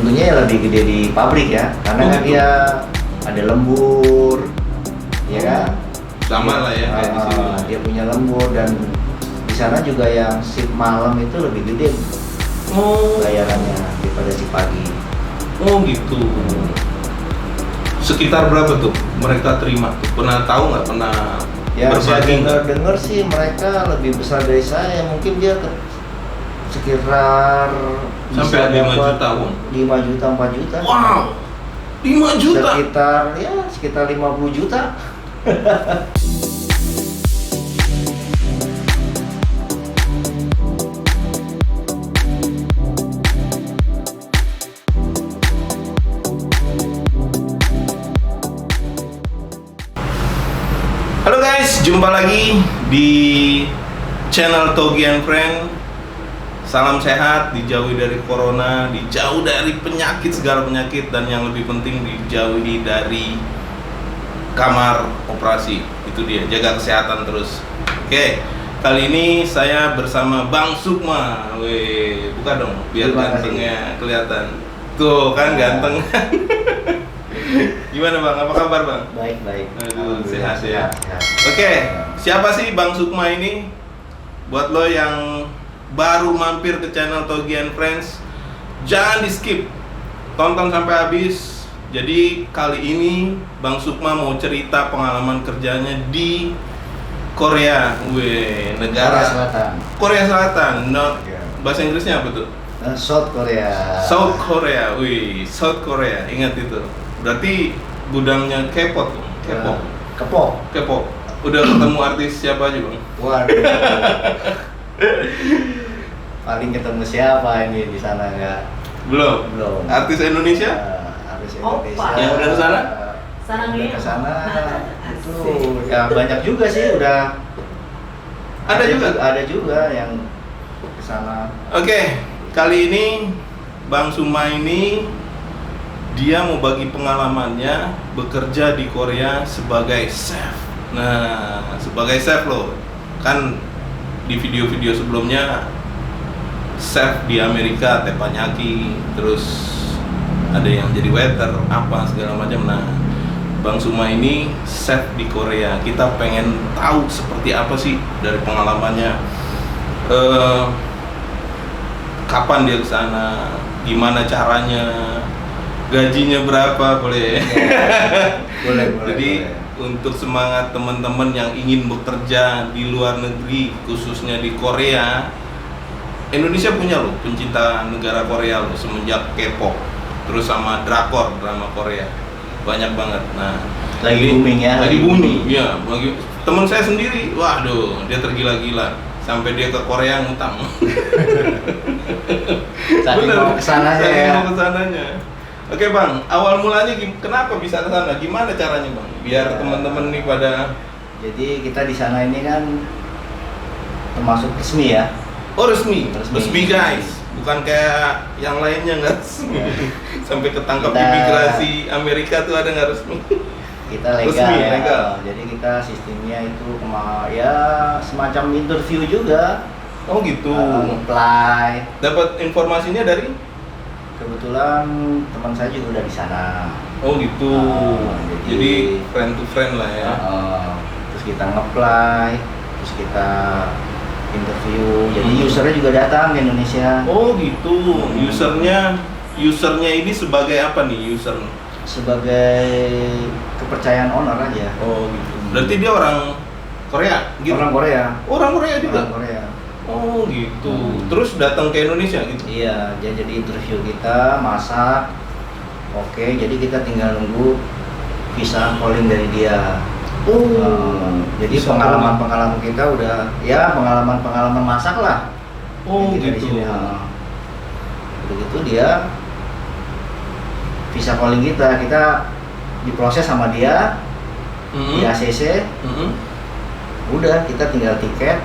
tentunya ya lebih gede di pabrik ya, karena kan dia ada lembur, ya kan? Sama lah ya kayak di sini. Dia punya lembur dan di sana juga yang shift malam itu lebih gede bayarannya daripada shift pagi. Oh gitu. Sekitar berapa tuh mereka terima? Pernah tahu nggak? Pernah Ya saya berbagi nggak? dengar sih mereka lebih besar dari saya, mungkin dia sekitar Sampai bisa 5 dapat juta, Bang. 5 juta, 4 juta. Wow, 5 juta. Sekitar 50 juta. Halo guys, jumpa lagi di channel Togi and Friend. Salam sehat, dijauhi dari corona, dijauh dari penyakit, segala penyakit, dan yang lebih penting dijauhi dari kamar operasi. Itu dia, jaga kesehatan terus. Oke, kali ini saya bersama Bang Sukma. Weh, buka dong biar Terima kasih. gantengnya kelihatan. Tuh kan ganteng. Gimana Bang? Apa kabar Bang? Baik. Aduh, Alhamdulillah, sehat ya. sehat. Oke, siapa sih Bang Sukma ini? Buat lo yang baru mampir ke channel Togi and Friends, jangan di skip, tonton sampai habis. Jadi kali ini Bang Sukma mau cerita pengalaman kerjanya di Korea, negara Korea Selatan. Korea Selatan. Bahasa Inggrisnya apa tuh? South Korea. South Korea, South Korea. Ingat itu. Berarti gudangnya K-pop tuh. K-pop. Udah ketemu artis siapa aja Bang? Waduh. Paling ketemu siapa ini di sana nggak? Belum. Artis Indonesia? Artis Opa. Indonesia. Yang udah kesana? Udah kesana. Itu ya banyak juga sih udah. Ada juga yang kesana. Oke, kali ini Bang Sukma ini dia mau bagi pengalamannya bekerja di Korea sebagai chef. Nah, sebagai chef loh. Kan di video-video sebelumnya chef di Amerika, teppanyaki, terus ada yang jadi waiter, apa segala macam. Nah, Bang Sukma ini chef di Korea. Kita pengen tahu seperti apa sih dari pengalamannya. Kapan dia kesana, gimana caranya, gajinya berapa, boleh? Boleh. Jadi untuk semangat teman-teman yang ingin bekerja di luar negeri, khususnya di Korea, Indonesia punya loh pencinta negara Korea loh semenjak K-pop, terus sama drakor, drama Korea banyak banget. Nah, Lagi ini booming ya, lagi lagi booming. booming. Ya, bagi teman saya sendiri, waduh, dia tergila-gila sampai dia ke Korea ngutang. Saking mau kesananya Saking ya. mau kesananya. Oke Bang, awal mulanya kenapa bisa ke sana? Gimana caranya Bang? Biar Ya. teman-teman nih pada. Jadi kita di sana ini kan termasuk resmi ya. Oh resmi Resmi. guys, bukan kayak yang lainnya nggak resmi. Sampai ketangkap Kita- imigrasi Amerika tuh ada nggak resmi? Kita legal Resmi, ya. legal. Jadi kita sistemnya itu ya semacam interview juga. Oh gitu. Apply. Dapat informasinya dari? Kebetulan teman saya juga udah di sana. Oh gitu. Jadi- Jadi friend to friend lah ya. Terus kita nge-apply, terus kita interview. Jadi usernya juga datang ke Indonesia Oh gitu. Usernya ini sebagai apa nih user? sebagai kepercayaan owner aja. Oh gitu. Berarti dia orang Korea gitu. Orang Korea. Orang Korea juga. Orang Korea. Oh gitu. Terus datang ke Indonesia gitu. Iya, jadi interview kita, masak. Oke, jadi kita tinggal nunggu visa calling dari dia. Jadi Visa pengalaman kita udah ya pengalaman masak lah. Oh Yang kita di gitu. sini, begitu dia visa calling kita diproses sama dia di ACC. Udah kita tinggal tiket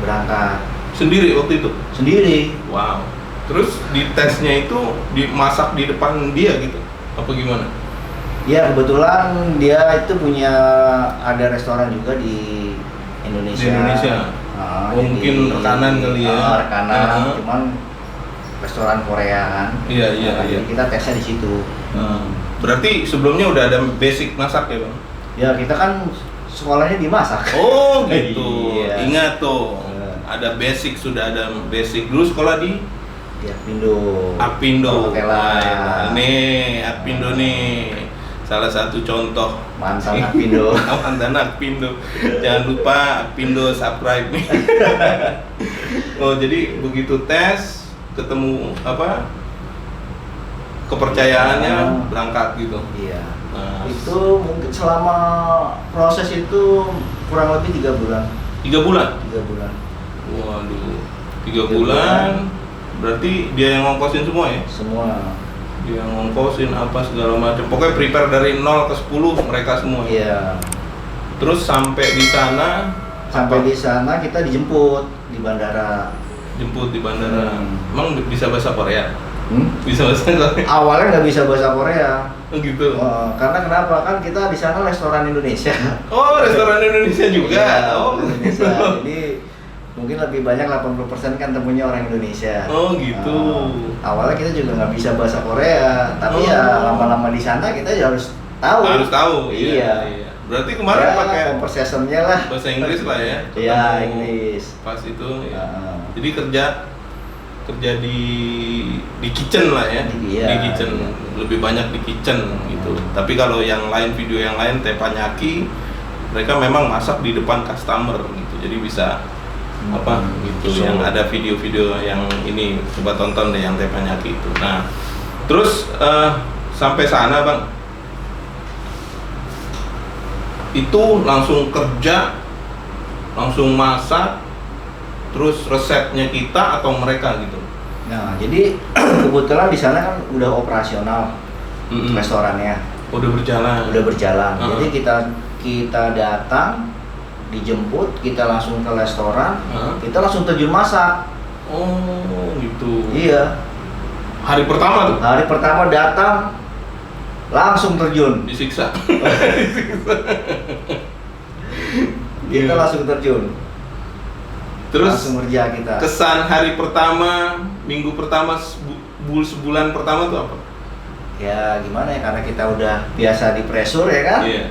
berangkat Sendiri waktu itu. sendiri. Wow. Terus di tesnya itu dimasak di depan dia gitu. Apa gimana? Ya kebetulan dia itu punya ada restoran juga di Indonesia. Di Indonesia. Nah, Oh, mungkin rekanan kali ya. Rekanan, cuman restoran Korea kan. Iya. Jadi kita tesnya di situ. Berarti sebelumnya udah ada basic masak ya, Bang? Ya kita kan sekolahnya dimasak. Oh gitu. Iya. Ingat tuh. Ada basic, sudah ada basic. Dulu sekolah di Apindo. Nih, Apindo nih. Salah satu contoh Mantan Apindo. Mantan Apindo. Jangan lupa Apindo subscribe nih. Oh, jadi begitu tes ketemu apa? Kepercayaannya berangkat gitu. Iya. Nah, Itu mungkin selama proses itu kurang lebih 3 bulan. 3 bulan. 3 bulan. Waduh, 3 bulan. Berarti dia yang ngongkosin semua ya? Semua. Dia yang ngongkosin apa segala macam. Pokoknya prepare dari 0 ke 10 mereka semua. Iya. Terus sampai di sana, Sampai di sana kita dijemput di bandara. jemput di bandara. Emang bisa bahasa Korea? Bisa bahasa Korea? Awalnya nggak bisa bahasa Korea. Oh gitu. Karena kenapa? Kan kita di sana restoran Indonesia. Oh, restoran Indonesia juga. Iya, Oh, Indonesia. Jadi mungkin lebih banyak 80% kan temunya orang Indonesia. Oh gitu. Awalnya kita juga nggak bisa bahasa Korea, tapi ya lama-lama di sana kita ya harus tahu. Harus tahu. Iya. Berarti kemarin Ya, pakai conversationnya lah. bahasa Inggris lah ya. Iya, Ketemu Inggris. Pas itu. Ya. Heeh. Jadi kerja di kitchen lah ya. Iya. Di kitchen, lebih banyak di kitchen gitu. Tapi kalau yang lain, video yang lain teppanyaki, mereka memang masak di depan customer gitu. Jadi bisa apa gitu. Yang ada video-video yang ini, coba tonton deh yang teppanyaki itu. Nah, terus sampai sana, Bang. Itu langsung kerja, langsung masak, terus resepnya kita atau mereka gitu. Nah, jadi kebetulan di sana kan udah operasional restorannya. Udah berjalan. Jadi kita datang, dijemput, kita langsung ke restoran, kita langsung terjun masak. Oh gitu. Iya. Hari pertama tuh Hari pertama datang langsung terjun. disiksa. Kita langsung terjun. Terus langsung kerja kita. kesan hari pertama, minggu pertama, sebulan pertama tuh apa? Ya gimana ya, karena kita udah biasa di pressure ya kan. Iya.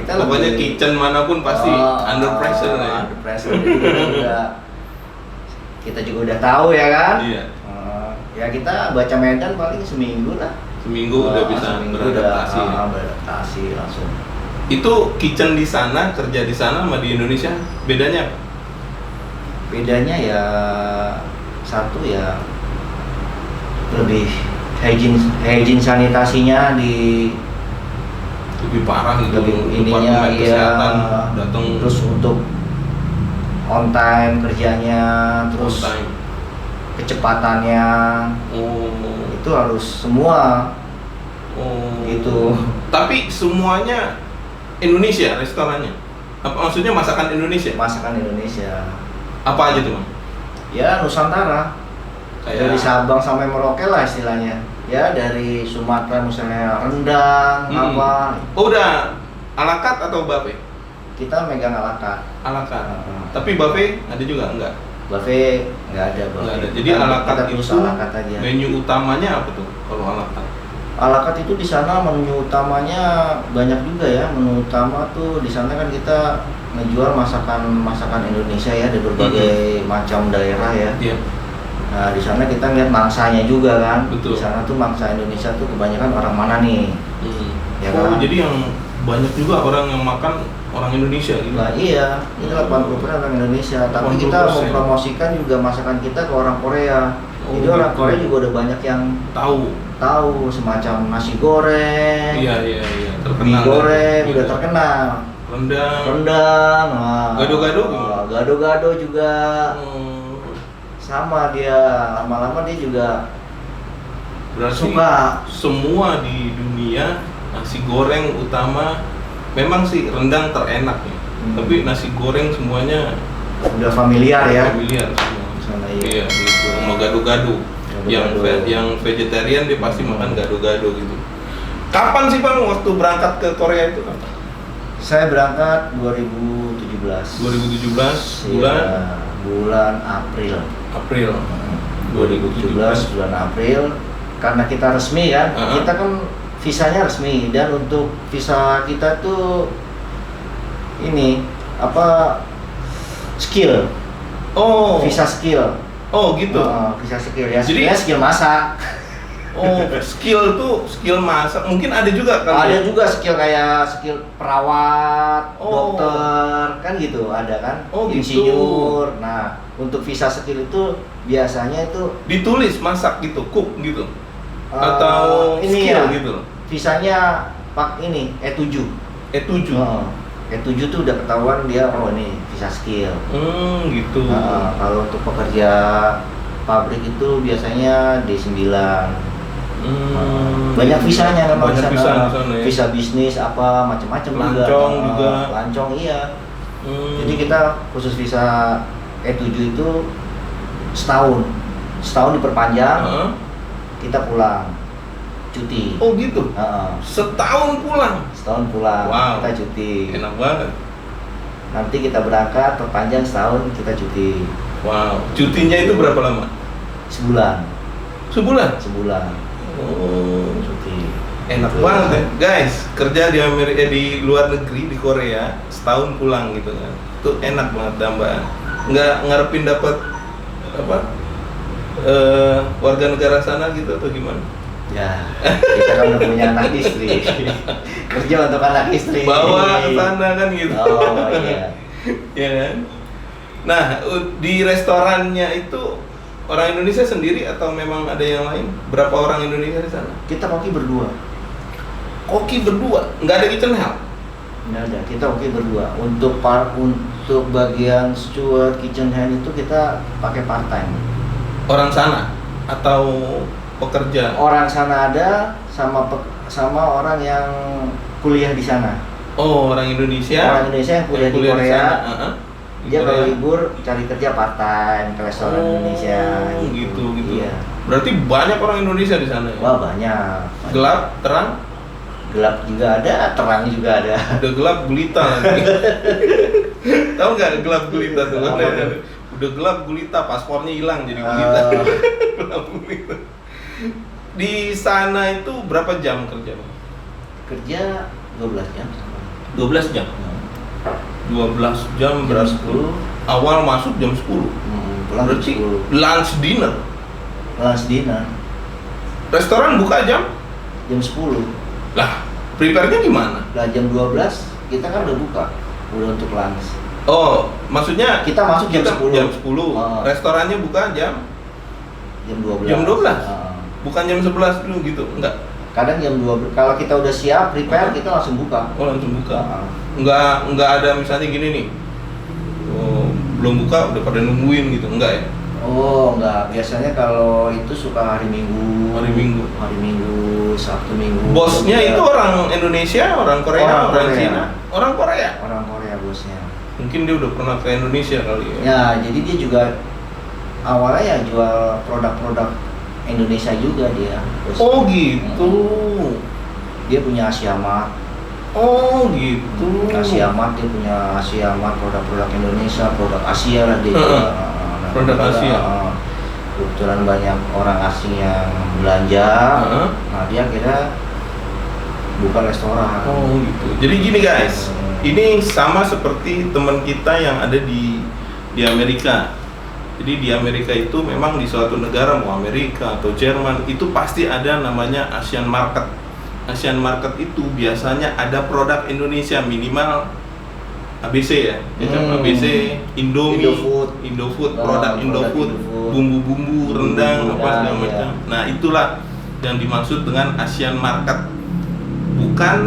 Kita Pokoknya lebih kitchen manapun pasti under pressure lah ya. Under pressure. Jadi kita juga udah tahu ya kan. Iya. Ya kita baca medan paling seminggu lah. Seminggu udah bisa Seminggu beradaptasi. udah beradaptasi langsung. Itu kitchen di sana, kerja di sana sama di Indonesia bedanya apa? Bedanya ya satu ya lebih hygiene sanitasinya Lebih parah gitu. lebih ininya Departemen ya. kesehatan datang Terus untuk on time kerjanya, terus on time. kecepatannya Oh. itu harus semua gitu. Tapi semuanya Indonesia restorannya? Apa maksudnya masakan Indonesia? Masakan Indonesia. Apa aja tuh, Bang? Ya Nusantara. Dari Sabang sampai Merauke lah istilahnya. Ya dari Sumatera misalnya rendang, apa. Oh, udah alakat atau buffet? Kita megang alakat. Alakat. Tapi buffet ada juga enggak? Buffet nggak ada. Enggak ada. Jadi Kita alakat terus itu alakat aja. menu utamanya apa tuh kalau alakat? Alakat itu di sana menu utamanya banyak juga ya. Menu utama tuh di sana kan kita menjual masakan Indonesia ya dari berbagai macam daerah ya. Iya. Nah di sana kita ngeliat mangsanya juga kan. Betul. Di sana tuh mangsa Indonesia tuh kebanyakan orang mana nih? Ya Oh, kan? jadi yang banyak juga orang yang makan orang Indonesia gitu. Nah iya, ini 80% orang Indonesia. Tapi kita 80%. mempromosikan juga masakan kita ke orang Korea. Oh, Jadi orang gitu. Korea juga udah banyak yang tahu semacam nasi goreng, Iya, terkenal. mie goreng, Gitu. udah terkenal. Rendang. Gado-gado gimana? Gado-gado juga Oh, sama dia. Lama-lama dia juga berarti suka. semua di dunia nasi goreng utama memang sih rendang terenak ya. Tapi nasi goreng semuanya Udah familiar ya. familiar semua. Sana, Iya, gitu. Sama gado-gado. Yang vegetarian dia pasti makan gado-gado gitu. Kapan sih, Bang, waktu berangkat ke Korea itu? Saya berangkat 2017. 2017 Iya, bulan April. April. 2017 bulan April. Karena kita resmi kan, kita kan visanya resmi, dan untuk visa kita tuh ini apa, skill. Oh, Visa skill. oh gitu. Visa skill ya. Jadi- Jadi skill masak. Oh, skill tuh skill masak. Mungkin ada juga kan? Ada juga skill kayak skill perawat, Oh. dokter, kan gitu, ada kan? Oh, gitu. Insinyur. Nah, untuk visa skill itu biasanya itu Ditulis masak gitu, cook gitu. eh, Atau ini skill ya, gitu loh. visanya pak ini E7. E7. E7 tuh udah ketahuan dia, oh ini visa skill. Gitu. Kalau untuk pekerja pabrik itu biasanya D9. Banyak visanya memang Banyak di visa sana. di sana ya. Visa bisnis apa macam-macam juga. Lancong juga. Lancong iya. Jadi kita khusus visa E7 itu setahun. Setahun diperpanjang, Heeh. kita pulang cuti. Oh gitu. Setahun pulang. Setahun pulang, Wow. kita cuti. Enak banget. Nanti kita berangkat perpanjang setahun, kita cuti. Wow. Cutinya itu berapa lama? Sebulan. Sebulan. Sebulan Oh. cuti. Enak Gitu. banget ya, guys. Kerja di Amerika, di luar negeri, di Korea, setahun pulang gitu kan. Itu enak banget tambahan. Nggak ngarepin dapat apa? Warga negara sana gitu atau gimana? Ya, kita kan udah punya anak istri. Kerja untuk anak istri. Bawa ke sana kan gitu. Oh iya. Ya kan? Nah, di restorannya itu orang Indonesia sendiri atau memang ada yang lain? Berapa orang Indonesia di sana? Kita koki berdua. Koki berdua, nggak ada kitchen help. Nggak ada, kita koki berdua. Untuk bagian steward, kitchen hand itu kita pakai part time. Orang sana atau pekerja? Orang sana ada sama orang yang kuliah di sana. Oh, orang Indonesia. Orang Indonesia yang kuliah di di Korea. sana. Di Dia kalau Korea. libur cari kerja part time ke restoran Indonesia. Gitu gitu. Iya. Berarti banyak orang Indonesia di sana ya? Wah banyak. Gelap, terang, Gelap juga ada, terang juga ada. udah gelap gulita lagi. Tahu nggak gelap gulita tuh? Apa tuh? Udah gelap gulita, paspornya hilang jadi gulita. Gelap gulita. Di sana itu berapa jam kerja, Bang? Kerja 12 jam. 12 jam. 12 jam Jam berarti 10. awal masuk jam 10. Pulang jam Berarti 10. lunch dinner. Lunch dinner Restoran buka jam? jam 10. Lah, prepare-nya gimana? Lah jam 12 kita kan udah buka. Udah untuk lunch. Oh, maksudnya Kita masuk jam 10. Jam 10. Restorannya buka jam Jam 12. Jam 12? Ah. bukan jam 11 dulu gitu. Enggak. Kadang jam 12. Kalau kita udah siap prepare, kita langsung buka. Oh, langsung buka. Ah. Enggak ada misalnya gini nih. Oh, belum buka udah pada nungguin gitu. Enggak ya? Oh, enggak. Biasanya kalau itu suka hari Minggu. Hari Minggu. Hari Minggu, Sabtu Minggu. Bosnya Kerja. itu orang Indonesia, orang Korea, Orang orang Korea. Cina, orang Korea. Orang Korea bosnya. Mungkin dia udah pernah ke Indonesia kali ya. Ya, jadi dia juga awalnya ya jual produk-produk Indonesia juga dia. bosnya. Oh gitu. Dia punya Asia Mart. Oh gitu. Asia Mart, dia punya Asia Mart, produk-produk Indonesia, produk Asia lah dia. Heeh. jual. Produk Asia. Kebetulan banyak orang asing yang belanja. Heeh. Nah, dia kira buka restoran. Oh gitu. Jadi gini guys, ini sama seperti teman kita yang ada di Amerika. Jadi di Amerika itu memang di suatu negara, mau Amerika atau Jerman, itu pasti ada namanya Asian Market. Asian Market itu biasanya ada produk Indonesia minimal ABC ya, ABC, Indomie, Indofood. produk Oh, Indofood, produk Indofood. bumbu-bumbu, rendang, apa Nah, segala iya. macam. Nah itulah yang dimaksud dengan Asian Market. Bukan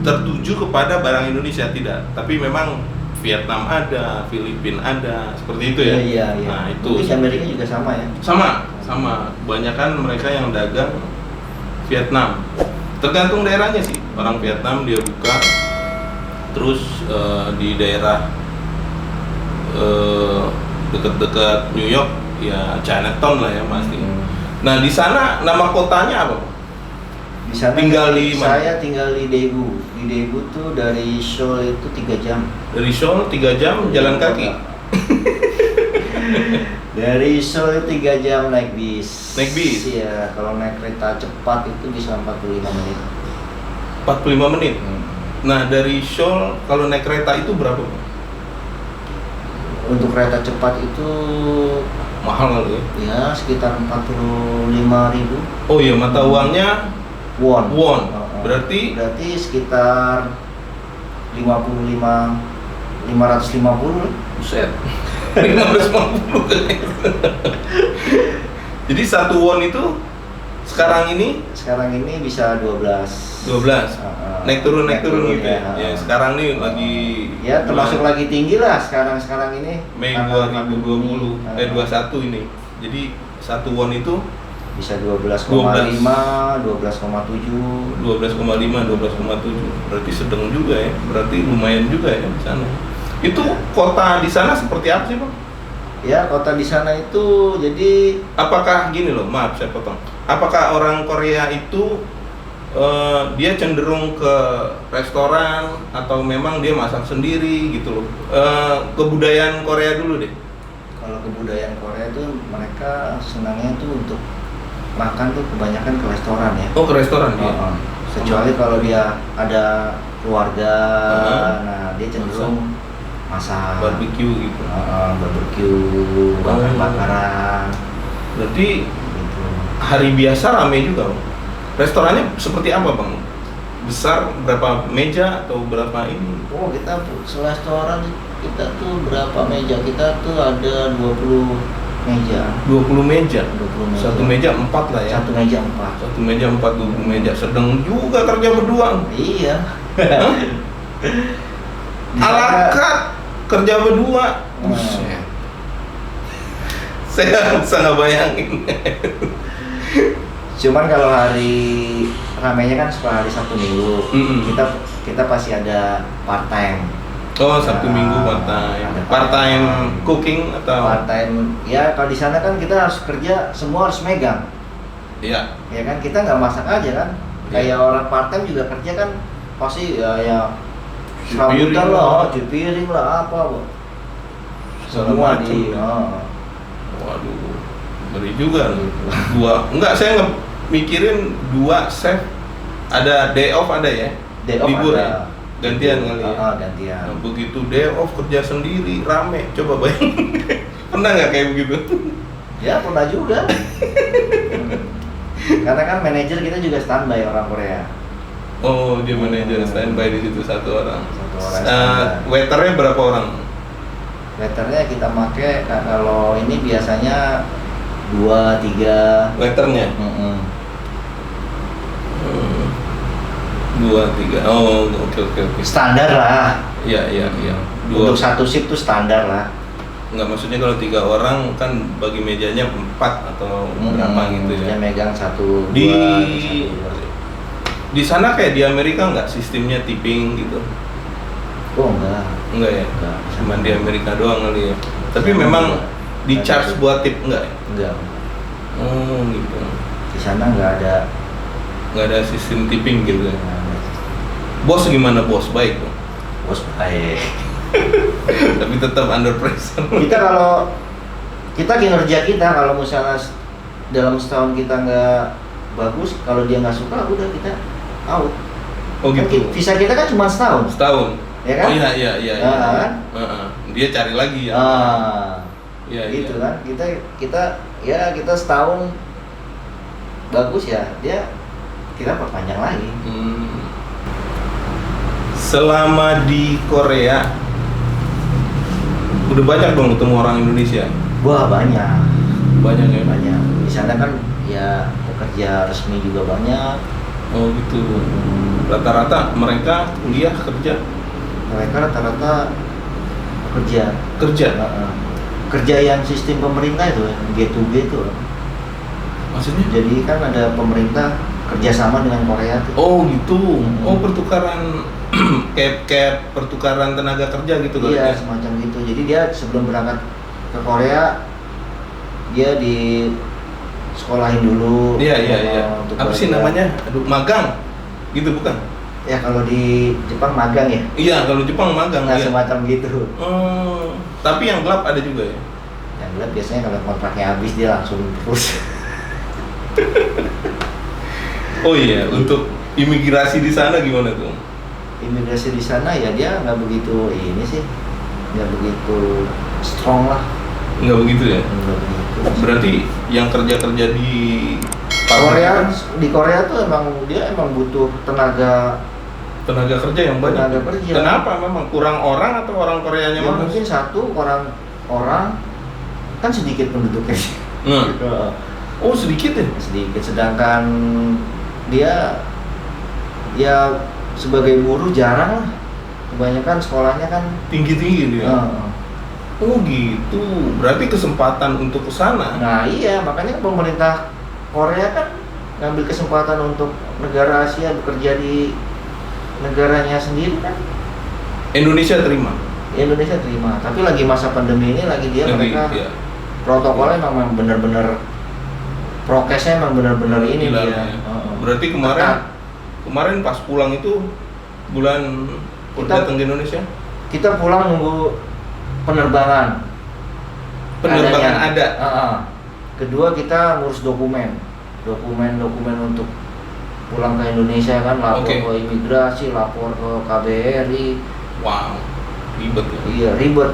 tertuju kepada barang Indonesia, tidak, tapi memang Vietnam ada, Filipina ada, seperti itu ya. Iya. Nah itu Mungkin di Amerika juga sama ya. sama. Banyakan mereka yang dagang Vietnam. Tergantung daerahnya sih. Orang Vietnam dia buka, terus di daerah dekat-dekat New York ya Chinatown lah ya pasti. Nah di sana nama kotanya apa, Pak? Di sana Tinggal di mana? saya tinggal di Daegu. Di Daegu tuh dari Seoul itu 3 jam. Dari Seoul 3 jam jalan kaki. Dari Seoul 3 jam naik bis. Naik bis? Iya, kalau naik kereta cepat itu bisa 45 menit. 45 menit. Nah, dari Seoul kalau naik kereta itu berapa, Bang? Untuk kereta cepat itu Mahal kali ya? ya sekitar 45.000 Oh iya, mata uangnya won. won. Berarti sekitar 550 buset. 550 kali. Jadi 1 won itu sekarang ini bisa 12. 12. Naik turun gitu ya. Ya, sekarang nih lagi ya termasuk lagi tinggi lah sekarang ini Mei tanggal 2020 21 ini. Jadi 1 won itu bisa 12,5, 12,7. 12,7. Berarti sedang juga ya. Berarti lumayan juga ya di sana. Itu kota di sana seperti apa sih, Bang? Ya, kota di sana itu jadi Apakah gini loh, maaf saya potong. Apakah orang Korea itu dia cenderung ke restoran atau memang dia masak sendiri gitu loh? Kebudayaan Korea dulu deh. kalau kebudayaan Korea itu mereka senangnya tuh untuk makan tuh kebanyakan ke restoran ya. Oh, ke restoran dia. Kecuali kalau dia ada keluarga, nah dia cenderung masak, Barbecue gitu. barbecue, bakar-bakaran. Berarti Gitu. hari biasa rame juga, Bang. Restorannya seperti apa, Bang? Besar, berapa meja atau berapa ini? Oh, kita restoran kita tuh berapa meja? Kita tuh ada 20 meja. 20 meja. 20 meja. Satu meja 4 lah ya. Satu meja 4. Satu meja 4, 20 meja. Sedang juga kerja berdua. Iya. Hah? Di sana- Ala carte kerja berdua. Hmm. Buset. Saya bisa nggak bayangin. Cuman kalau hari ramenya kan suka hari Sabtu Minggu. Mm-mm. Kita pasti ada part time. Oh, Sabtu Minggu part time. Ada Part time cooking atau? Part time. Ya kalau di sana kan kita harus kerja, semua harus megang. Iya. Ya kan kita nggak masak aja kan. Kayak orang part time juga kerja kan pasti ya Cuci serabutan piring lah, cuci piring lah apa, Bu. Semua macem. di Waduh, ngeri juga nih. Enggak, saya mikirin 2 chef. Ada day off ada ya? day off Libur ada. ya? Gantian kali ya? Gantian. Nah, begitu day off kerja sendiri, rame. Coba bayangin. Pernah nggak kayak begitu? Ya pernah juga. Karena kan manajer kita juga standby orang Korea. Oh, dia manajer standby di situ 1 orang. Satu orang standby. Waiternya berapa orang? Waiternya kita pakai kalau ini biasanya 2, 3. Waiternya? 2, 3. Oh, oke. Standar lah. Iya. Untuk satu shift tuh standar lah. Enggak, maksudnya kalau 3 orang kan bagi mejanya 4 atau berapa gitu ya. Dia megang 1, 2, Di 1, 2. di sana kayak di Amerika nggak sistemnya tipping gitu? Oh enggak. Enggak ya? Enggak. Cuman di Amerika doang kali ya. Tapi memang di charge buat tip enggak ya? Enggak. Oh gitu. Di sana enggak ada. Nggak ada sistem tipping gitu ya. Bos gimana bos? Baik dong. Bos baik. Tapi tetap under pressure. Kita kinerja kita kalau misalnya dalam setahun kita nggak bagus, kalau dia nggak suka udah kita out. Oh gitu. Visa kita kan cuma setahun. Setahun. Ya kan? Oh iya. Kan? Dia cari lagi ya. Iya, gitu iya. kan. Kita setahun bagus ya, dia kita perpanjang lagi. Selama di Korea udah banyak dong ketemu orang Indonesia. Wah banyak Ya. banyak. Di sana kan ya pekerja resmi juga banyak. Oh gitu. Rata-rata mereka kuliah kerja. Mereka rata-rata kerja. Kerja yang sistem pemerintah itu, G2G itu. Maksudnya? Jadi kan ada pemerintah kerjasama dengan Korea tuh. Oh gitu. Oh pertukaran kayak pertukaran tenaga kerja gitu kali Iya ya? semacam gitu. Jadi dia sebelum berangkat ke Korea dia di sekolahin dulu. Iya. untuk Apa sih belajar. namanya? Aduh, magang. Gitu bukan? Ya kalau di Jepang magang ya. Iya, kalau Jepang magang Nah ya. semacam gitu. Tapi yang gelap ada juga ya? Yang gelap biasanya kalau kontraknya habis dia langsung terus. Oh iya, untuk imigrasi di sana gimana tuh? Imigrasi di sana ya dia nggak begitu ini sih, nggak begitu strong lah. Nggak begitu ya? Nggak begitu. Berarti yang kerja-kerja di Korea, di Korea tuh dia emang butuh tenaga kerja yang banyak. Tenaga kerja. Kenapa? Memang kurang orang atau orang Koreanya ya malas? mungkin satu orang kan sedikit penduduknya. Nah. Oh sedikit ya? Sedikit, sedangkan dia ya sebagai buruh jarang lah, kebanyakan sekolahnya kan Tinggi-tinggi dia. Oh gitu, berarti kesempatan untuk kesana. Nah iya, makanya pemerintah Korea kan ngambil kesempatan untuk negara Asia bekerja di negaranya sendiri kan. Indonesia terima. Tapi lagi masa pandemi ini mereka iya. protokolnya memang benar-benar prokesnya memang benar-benar ini Gila, dia. ya. Berarti kemarin pas pulang itu bulan datang ke Indonesia? Kita pulang nunggu penerbangan. Ada. Kedua kita ngurus dokumen untuk pulang ke Indonesia kan, lapor ke imigrasi, lapor ke KBRI. Wow, ribet ya? Iya ribet,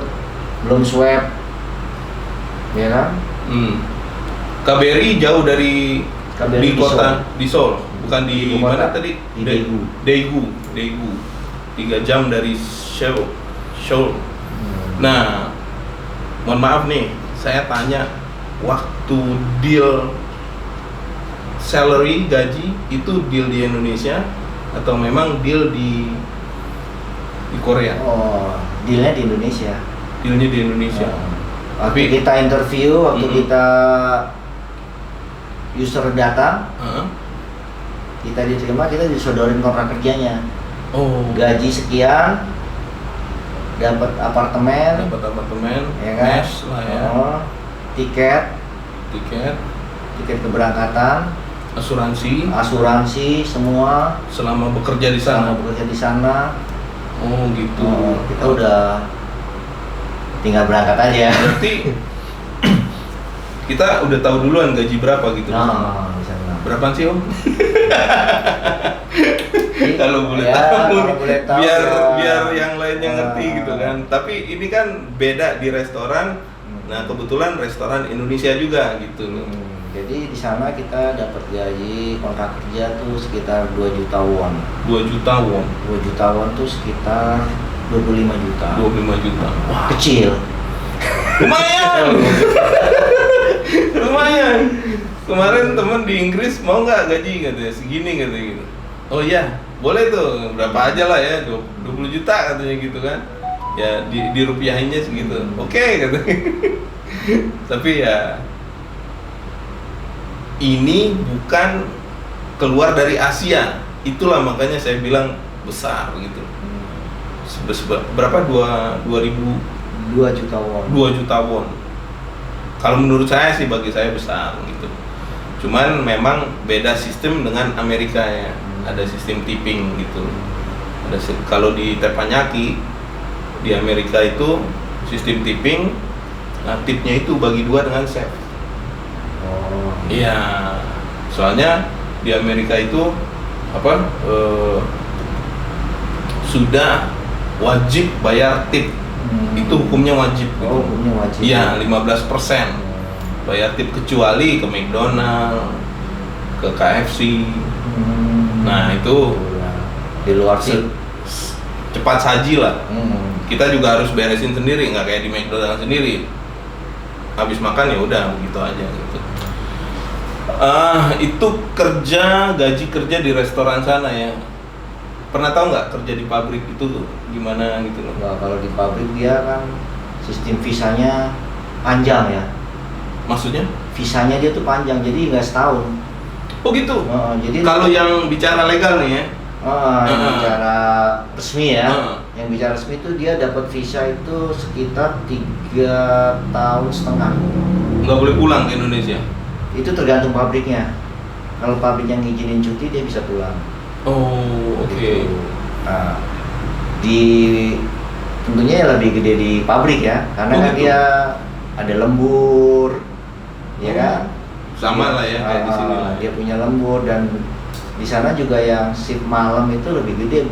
belum swab, ya kan? KBRI jauh dari KBRI di kota Seoul. di Seoul, bukan di mana tadi? Di Daegu. Daegu. 3 jam dari Seoul. Nah, mohon maaf nih, saya tanya waktu deal salary gaji itu deal di Indonesia atau memang deal di Korea? Oh, dealnya di Indonesia. Dealnya di Indonesia. Waktu kita interview, kita user datang, kita diterima, kita disodorin kontrak kerjanya. Oh. Gaji sekian, dapat apartemen, ya kan? Mesh lah ya. Tiket keberangkatan, asuransi semua selama bekerja di sana. Oh gitu. Kita udah tinggal berangkat aja. Berarti kita udah tahu duluan gaji berapa gitu. Berapaan sih Om? Kalau boleh tahu, biar yang lainnya ngerti gitu kan. Tapi ini kan beda di restoran. Nah kebetulan restoran Indonesia juga gitu loh. Jadi di sana kita dapat gaji kontrak kerja tuh sekitar 2 juta won. 2 juta won. 2 juta won tuh sekitar 25 juta. 25 juta. Wah, kecil. Lumayan. Kemarin teman di Inggris mau nggak gaji katanya segini katanya gitu. Oh iya, boleh tuh berapa aja lah ya, 20 juta katanya gitu kan. Ya di rupiahinnya segitu. Oke katanya. Tapi ya ini bukan keluar dari Asia. Itulah makanya saya bilang besar gitu. Berapa? 2 juta won. 2 juta won. Kalau menurut saya sih bagi saya besar gitu. Cuman memang beda sistem dengan Amerika ya. Ada sistem tipping gitu. Kalau di teppanyaki di Amerika itu sistem tipping, nah tipnya itu bagi 2 dengan chef. Oh. Iya. Soalnya di Amerika itu sudah wajib bayar tip. Itu hukumnya wajib gitu. Oh, hukumnya wajib. Iya, 15% bayar tip kecuali ke McDonald, ke KFC. Nah, itu di luar sih cepat saji lah. Kita juga harus beresin sendiri, nggak kayak di McDonald sendiri. Habis makan ya udah begitu aja gitu. Itu gaji kerja di restoran sana ya. Pernah tahu nggak kerja di pabrik itu gimana gitu loh? Nah, kalau di pabrik dia kan sistem visanya panjang ya. Maksudnya? Visanya dia tuh panjang, jadi nggak setahun. Oh gitu? Jadi kalau yang bicara legal nih ya? Yang bicara resmi ya. Yang bicara resmi itu dia dapat visa itu sekitar 3,5 tahun. Nggak boleh pulang ke Indonesia? Itu tergantung pabriknya. Kalau pabrik yang ngizinin cuti dia bisa pulang. Oh, oke. Gitu. Nah, tentunya lebih gede di pabrik ya, karena kan dia ada lembur, ya kan? Sama lah ya kayak di sini lah. Dia punya lembur dan di sana juga yang shift malam itu lebih gede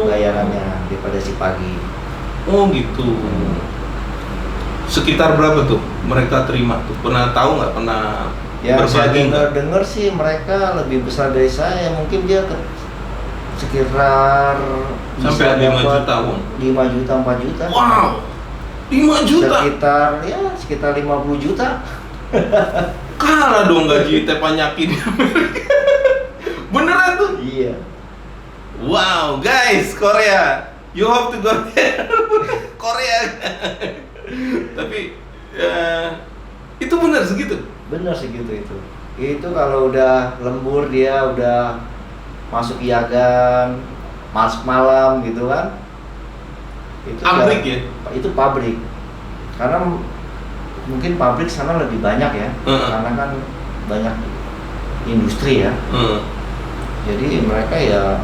bayarannya daripada shift pagi. Oh gitu. Sekitar berapa tuh mereka terima tuh? Pernah tahu nggak? Pernah Ya saya berbagi nggak? dengar sih mereka lebih besar dari saya, mungkin dia sekitar Sampai 5 dapat juta, Bung. 5 juta 4 juta. Wow, 5 juta. Sekitar 50 juta. Kalah dong gaji Teppanyaki di Amerika. Beneran tuh? Iya. Wow, guys, Korea, you have to go there. Korea. Tapi itu benar segitu. Bener segitu itu. Itu kalau udah lembur dia udah masuk iagan, masuk malam gitu kan. Itu Pabrik ya? Itu pabrik. Karena mungkin pabrik sana lebih banyak ya. Karena kan banyak industri ya. Jadi mereka ya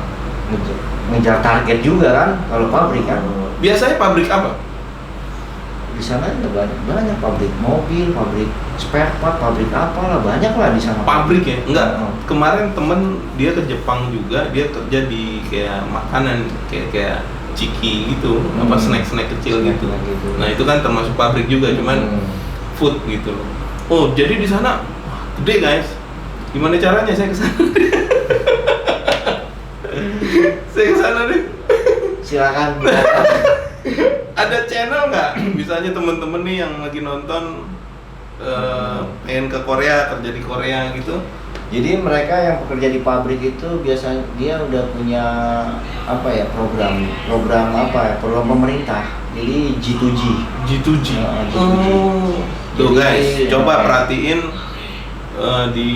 ngejar target juga kan kalau pabrik kan. Biasanya pabrik apa? Di sana ada banyak pabrik mobil, pabrik spare part, pabrik apalah banyak lah di sana. Pabrik ya? Enggak. Kemarin temen dia ke Jepang juga, dia kerja di kayak makanan kayak ciki gitu, apa snack kecil gitu. Nah itu kan termasuk pabrik juga, cuman food gitu loh. Oh jadi di sana wah, gede guys. Gimana caranya saya ke sana? Saya ke sana deh. Silakan. Ada channel nggak? Misalnya temen-temen nih yang lagi nonton pengen ke Korea, kerja di Korea gitu. Jadi mereka yang bekerja di pabrik itu biasanya dia udah punya apa ya program pemerintah. Jadi G2G. G2G. G2G. Tuh guys, Jadi, coba perhatiin di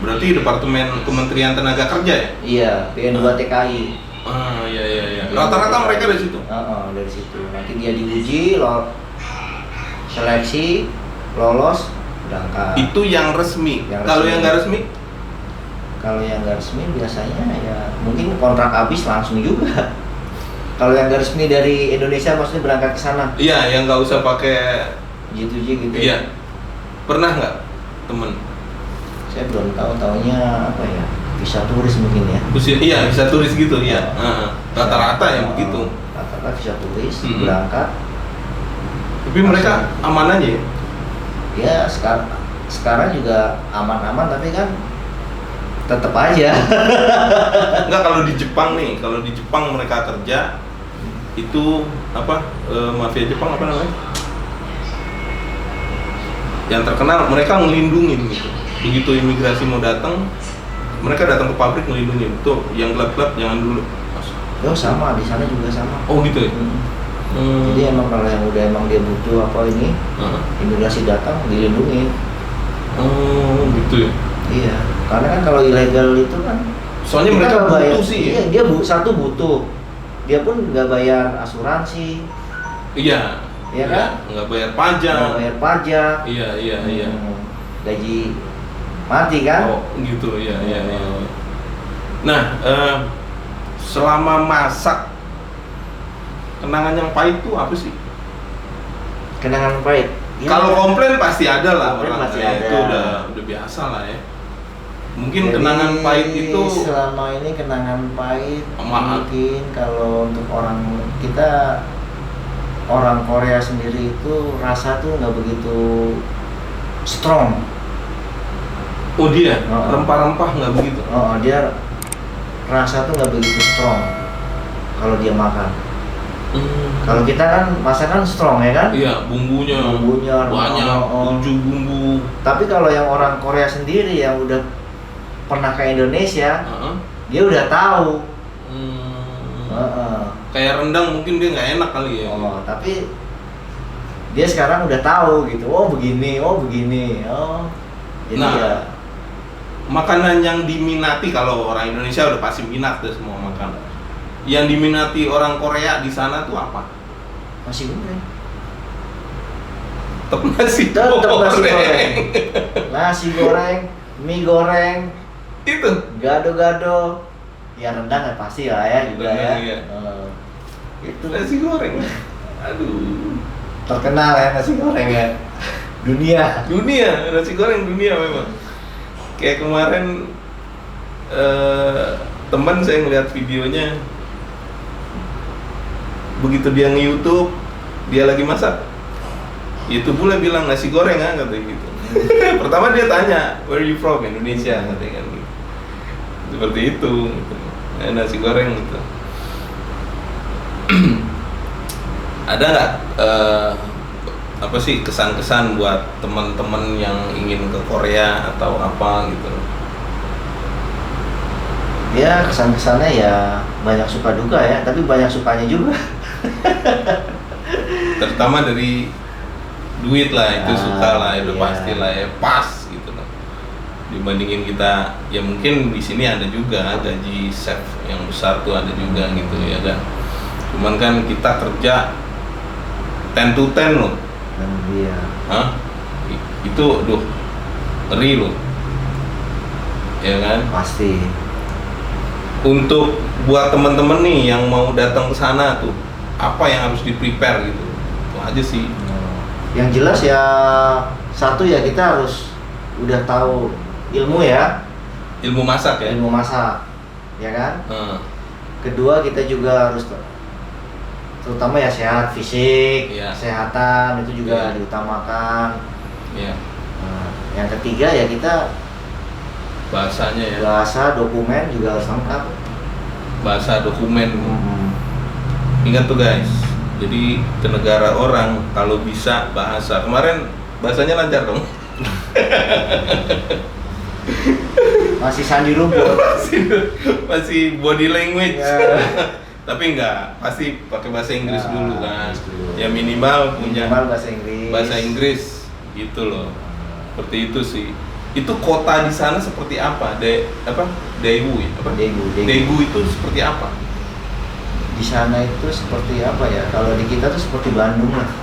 berarti Departemen Kementerian Tenaga Kerja ya? Iya, PN2TKI. Iya. Rata-rata mereka dari situ. Dari situ. Nanti dia diuji, seleksi, lolos, berangkat. Itu yang resmi. Kalau yang nggak resmi? Kalau yang nggak resmi biasanya ya mungkin kontrak habis langsung juga. Kalau yang nggak resmi dari Indonesia maksudnya berangkat ke sana. Iya, yang nggak usah pakai G2G gitu. Iya. Pernah nggak temen? Saya belum tahu, taunya apa ya? Visa turis mungkin ya. Iya, bisa turis gitu ya. Rata-rata yang begitu. Rata-rata visa turis berangkat. Tapi mereka aman aja ya? Ya sekarang juga aman-aman tapi kan tetap aja. Enggak, kalau di Jepang nih, kalau di Jepang mereka kerja itu apa mafia Jepang apa namanya? Yang terkenal mereka ngelindungin gitu. Begitu imigrasi mau datang, mereka datang ke pabrik ngelindungin. Tuh, yang gelap-gelap jangan dulu. Oh sama, di sana juga sama. Oh gitu ya? Jadi emang kalau yang udah emang dia butuh apa ini, imigrasi datang dilindungi. Oh gitu ya? Iya, karena kan kalau ilegal itu kan soalnya mereka bayar, butuh sih ya? Iya, dia satu butuh, dia pun nggak bayar asuransi. Iya. Iya kan? Nggak bayar pajak. Nggak bayar pajak. Iya. Gaji mati kan? Oh gitu, iya. Nah, selama masak kenangan yang pahit tuh apa sih? Kenangan pahit. Ya, Kalau komplain pasti ada lah, komplain orang pasti kayak ada. itu udah biasa lah ya. Mungkin jadi, kenangan pahit itu selama ini kenangan pahit Maaf. mungkin kalau untuk kita orang Korea sendiri itu rasa tuh nggak begitu strong. oh dia rempah-rempah nggak begitu. Dia rasa tuh nggak begitu strong kalau dia makan. Kalau kita kan masakan strong ya kan? Iya, bumbunya banyak, 7 bumbu. Tapi kalau yang orang Korea sendiri yang udah pernah ke Indonesia, dia udah tahu. Kayak rendang mungkin dia nggak enak kali ya. Tapi dia sekarang udah tahu gitu. Oh begini. Jadi nah, ya makanan yang diminati kalau orang Indonesia udah pasti minat deh semua makanan. Yang diminati orang Korea di sana tuh apa? nasi goreng. Tetap nasi goreng. Nasi goreng, mie goreng, itu gado-gado. Ya rendang ya pasti lah ya juga rendang, ya. Iya. Itu nasi goreng. Aduh. terkenal ya nasi goreng ya. Dunia Nasi goreng dunia memang. Kayak kemarin teman saya ngeliat videonya, begitu dia nge-YouTube, dia lagi masak, itu pula bilang nasi goreng katanya gitu. Pertama dia tanya, where you from? Indonesia katanya kan gitu. Seperti itu gitu. Nasi goreng gitu. Ada nggak apa sih kesan-kesan buat teman-teman yang ingin ke Korea atau apa gitu? Ya kesan-kesannya ya banyak suka duka ya, tapi banyak sukanya juga. Terutama dari duit lah, itu suka lah, itu iya. pasti lah ya, pas gitu loh. Dibandingin kita, ya mungkin di sini ada juga gaji chef yang besar tuh ada juga gitu ya kan. Cuman kan kita kerja 10 to 10 loh. Dan dia Itu ngeri loh. Ya kan? pasti. Untuk buat temen-temen nih yang mau datang ke sana tuh, apa yang harus di-prepare gitu? Itu aja sih. Yang jelas ya satu ya kita harus udah tahu ilmu ya. Ilmu masak ya? Ilmu masak, ya kan? Kedua kita juga harus terutama ya sehat fisik, Iya. kesehatan itu juga Iya. diutamakan. Iya. Nah, yang ketiga ya kita Bahasanya ya. bahasa dokumen juga harus lengkap. Bahasa dokumen. Ingat tuh guys. Jadi ke negara orang kalau bisa bahasa. Kemarin bahasanya lancar dong. Masih sandi rumput. masih body language. Ya. Tapi enggak, pasti pakai bahasa Inggris Ya, dulu kan. Inggris dulu. Ya minimal punya Minimal bahasa Inggris. bahasa Inggris gitu loh. Seperti itu sih. Itu kota di sana seperti apa? Daegu ya? Apa? Daegu itu seperti apa? Di sana itu seperti apa ya? Kalau di kita tuh seperti Bandung lah.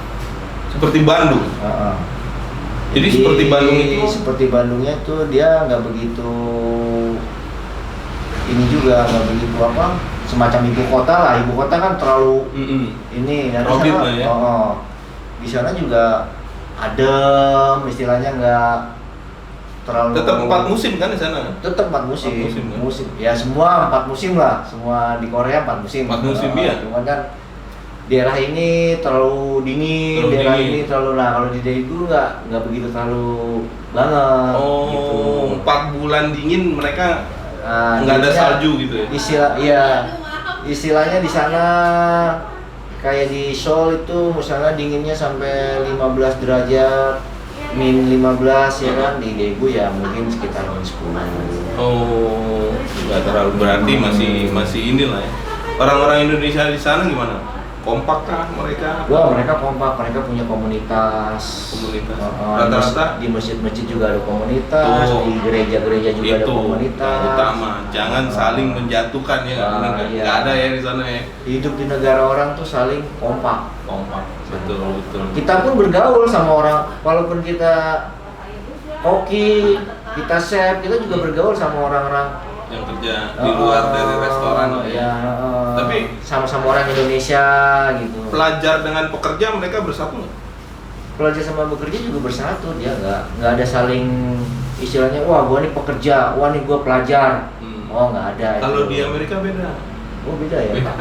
Seperti Bandung. Jadi seperti Bandung itu? Seperti Bandungnya tuh dia nggak begitu ini juga nggak begitu apa semacam ibu kota lah. Ibu kota kan terlalu ini dan Crowded lah ya. Di sana juga adem, istilahnya nggak terlalu. Tetap 4 musim kan di sana? Tetap 4 musim. 4 musim, kan? Musim. Ya semua 4 musim lah. Semua di Korea 4 musim. 4 musim, iya. Cuman kan daerah ini terlalu dingin, Terlalu daerah dingin. ini terlalu kalau di Daegu nggak begitu terlalu banget. Gitu. 4 bulan dingin mereka Nah, nggak ada jadinya salju gitu ya? Istilahnya di sana kayak di Seoul itu misalnya dinginnya sampai 15 derajat, min 15 ya kan. Di Daegu ya mungkin sekitar min 10. Oh, nggak terlalu berarti masih inilah ya. Orang-orang Indonesia di sana gimana? Kompak kah mereka? Wah, mereka kompak, mereka punya komunitas. Rata-rata di masjid-masjid juga ada komunitas, di gereja-gereja juga ada itu komunitas. yang utama, jangan saling menjatuhkan ya. Iya. Nggak ada ya di sana ya. Hidup di negara orang tuh saling kompak. Kompak, betul. Kita pun bergaul sama orang, walaupun kita koki, kita chef, kita juga bergaul sama orang-orang yang kerja di luar dari restoran ya. Tapi sama-sama orang Indonesia gitu. pelajar dengan pekerja mereka bersatu nggak? Pelajar sama bekerja juga bersatu, dia nggak ada saling istilahnya wah gua nih pekerja, wah nih gua pelajar. Oh nggak ada. Kalau itu. di Amerika beda. Oh beda ya. Beda.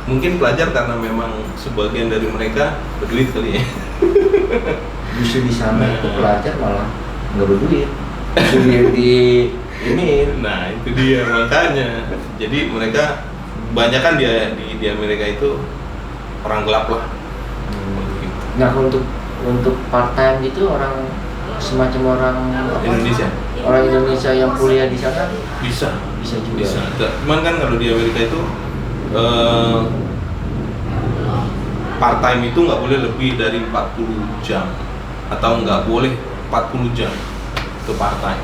Mungkin pelajar karena memang sebagian dari mereka berduit kali ya. Justru di sana itu pelajar malah nggak berduit. Justru di ini. Nah itu dia makanya. Jadi mereka kebanyakan di Amerika itu orang gelap lah. Nah untuk part time gitu orang semacam orang Indonesia. Orang Indonesia yang kuliah di sana Bisa juga. Bisa. Cuman kan kalau di Amerika itu part time itu nggak boleh lebih dari 40 jam atau nggak boleh 40 jam itu part time.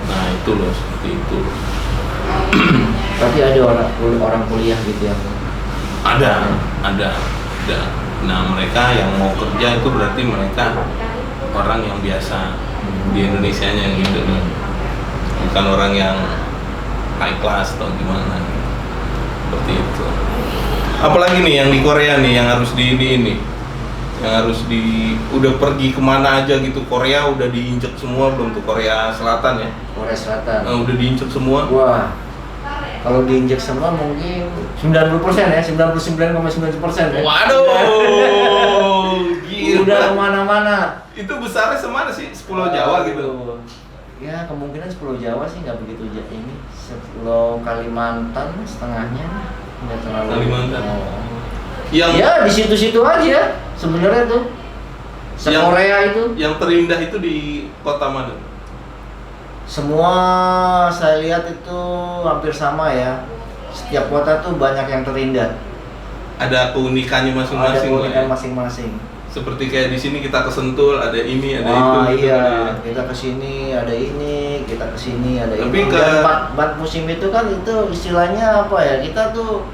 Nah itu loh seperti itu. Tapi ada orang kuliah gitu yang Ada. Nah mereka yang mau kerja itu berarti mereka orang yang biasa di Indonesianya gitu loh. Bukan orang yang high class atau gimana. seperti itu. Apalagi nih yang di Korea nih yang harus ini yang harus udah pergi kemana aja gitu. Korea udah diinjek semua belum tuh? Korea Selatan ya? Korea Selatan. Udah diinjek semua? Wah, kalau diinjek semua mungkin 90% ya, 99,9% ya. Waduh, gila. Udah kemana-mana. Itu besarnya semana sih? Pulau Jawa gitu? Ya kemungkinan Pulau Jawa sih nggak begitu ini. Pulau Kalimantan setengahnya nggak terlalu. Kalimantan. Ya di situ-situ aja sebenarnya tuh. Se-Korea itu. Yang terindah itu di kota mana? Semua saya lihat itu hampir sama ya. Setiap kota tuh banyak yang terindah. Ada keunikannya masing-masing. Ada keunikan masing-masing. Seperti kayak di sini kita ke Sentul ada ini ada itu. Iya, kita ke sini ada ini, kita ke sini ada ini. Tapi empat musim itu kan itu istilahnya apa ya? Kita tuh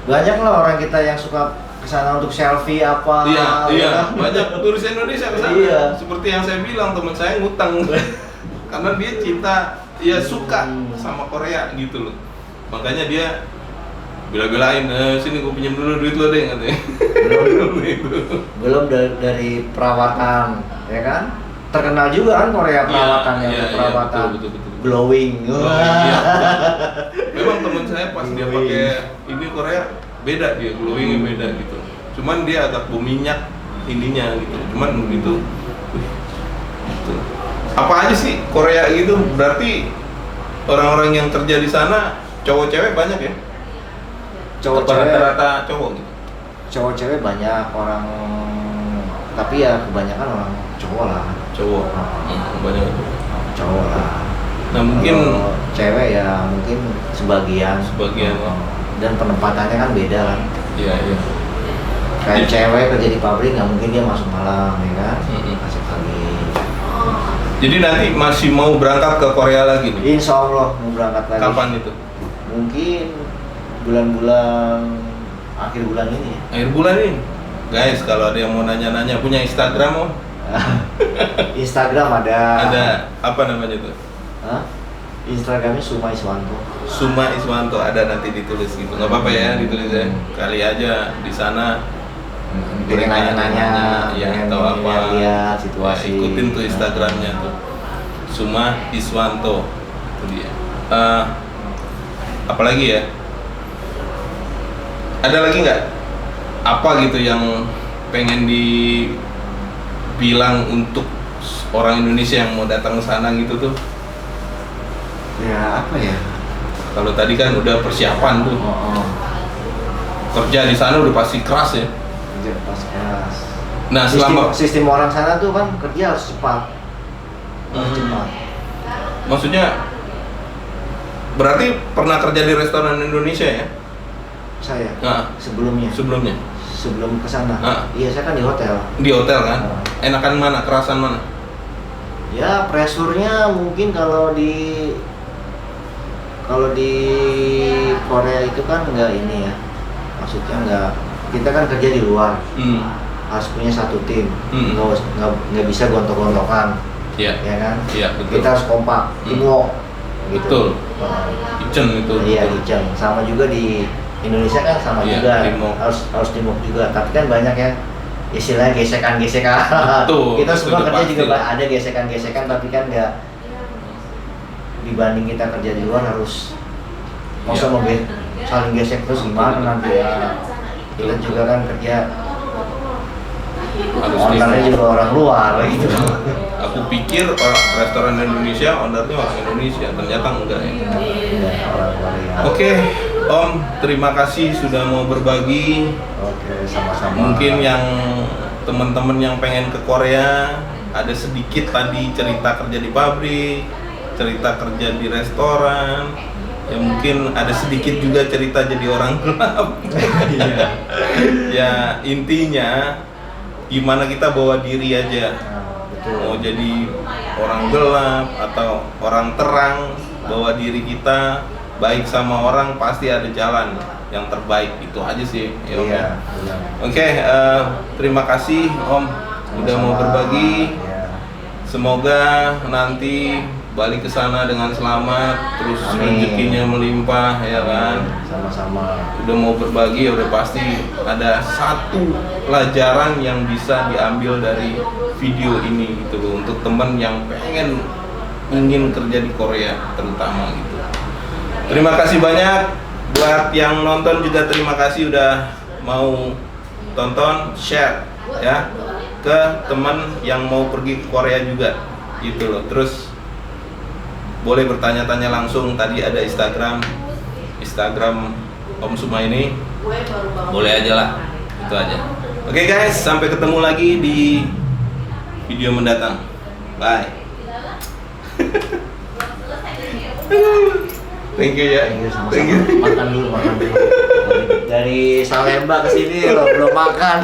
banyak lah orang kita yang suka kesana untuk selfie apa. Iya, banyak turis Indonesia kesana. Iya. Seperti yang saya bilang, teman saya ngutang karena dia cinta, dia suka sama Korea gitu loh. Makanya dia bela-belain, sini gue pinjam dulu duit lo deh katanya. Belum dari perawatan, ya kan? Terkenal juga kan Korea perawatannya, perawatan betul. glowing. Iya. Memang teman saya pas dia pakai ini Korea beda, dia glowingnya beda gitu. Cuman dia agak berminyak ininya gitu. Cuman gitu. Gitu. Apa aja sih Korea gitu? Berarti orang-orang yang kerja di sana cowok cewek banyak ya? Cowok cewek rata-rata cowok gitu. Cowok cewek banyak orang, tapi ya kebanyakan orang cowok lah. Cowok. Banyak cowok lah. Nah mungkin kalau cewek ya mungkin sebagian. Dan penempatannya kan beda kan. Iya. Kayak cewek kerja di pabrik nggak mungkin dia masuk malam ya kan. Masuk pagi. Jadi nanti masih mau berangkat ke Korea lagi nih? Insya Allah mau berangkat lagi. Kapan itu? Mungkin bulan-bulan akhir bulan ini. Akhir bulan ini? Guys, kalau ada yang mau nanya-nanya, punya Instagram Om? Instagram ada. Ada, apa namanya tuh? Instagramnya Suma Iswanto. Suma Iswanto, ada nanti ditulis gitu. Nggak apa-apa ya ditulis ya. Kali aja di sana pengen nanya-nanya, ya, atau apa, lihat situasi. Ya, ikutin tuh Instagramnya tuh, Suma Iswanto, itu dia. Apalagi ya? Ada lagi nggak? Apa gitu yang pengen dibilang untuk orang Indonesia yang mau datang ke sana gitu tuh? Ya apa ya? Kalau tadi kan udah persiapan tuh. Kerja di sana udah pasti keras ya. Pas keras. Nah, sistem orang sana tuh kan kerja harus cepat. Cepat. Maksudnya berarti pernah kerja di restoran Indonesia ya? Saya. Sebelumnya. Sebelum ke sana. Iya, saya kan di hotel. Di hotel kan? Enakan mana? Kerasan mana? Ya, pressure-nya mungkin kalau di Korea itu kan enggak ini ya. Maksudnya enggak, kita kan kerja di luar. Harus punya satu tim. Nggak bisa gontok-gontokan. Iya. Ya kan? Iya, betul. Kita harus kompak, teamwork. Gitu. Betul. Icen itu. Iya, icen. Sama juga di Indonesia kan sama juga. Harus teamwork juga. Tapi kan banyak yang istilahnya gesekan-gesekan. Betul. Kita semua kerja pasti. juga ada gesekan-gesekan, tapi kan nggak dibanding kita kerja di luar harus masa mau saling gesek terus gimana nanti ya. Kita juga kan kerja ownernya juga orang luar gitu. Aku pikir restoran Indonesia ownernya orang Indonesia, ternyata enggak ya. Orang Korea. Oke, Om, terima kasih sudah mau berbagi. Oke, sama-sama. Mungkin yang teman-teman yang pengen ke Korea, ada sedikit tadi cerita kerja di pabrik, cerita kerja di restoran, ya mungkin ada sedikit juga cerita jadi orang gelap. Ya intinya gimana kita bawa diri aja. Mau jadi orang gelap atau orang terang, bawa diri kita baik sama orang, pasti ada jalan yang terbaik. Itu aja sih ya, Om. Iya. Oke, terima kasih Om udah mau berbagi. Semoga nanti balik ke sana dengan selamat, terus Amin. rezekinya melimpah ya kan. Sama-sama. Udah mau berbagi ya udah pasti ada satu pelajaran yang bisa diambil dari video ini gitu loh, untuk teman yang ingin kerja di Korea terutama gitu. Terima kasih banyak buat yang nonton juga, terima kasih udah mau tonton, share ya ke teman yang mau pergi ke Korea juga gitu loh. Terus boleh bertanya-tanya langsung, tadi ada Instagram Om Suma ini, boleh aja lah, itu aja. Oke guys, sampai ketemu lagi di video mendatang. Bye. Thank you ya. Thank you, sama-sama. Thank you. Makan dulu. Dari Salemba ke sini lo belum makan.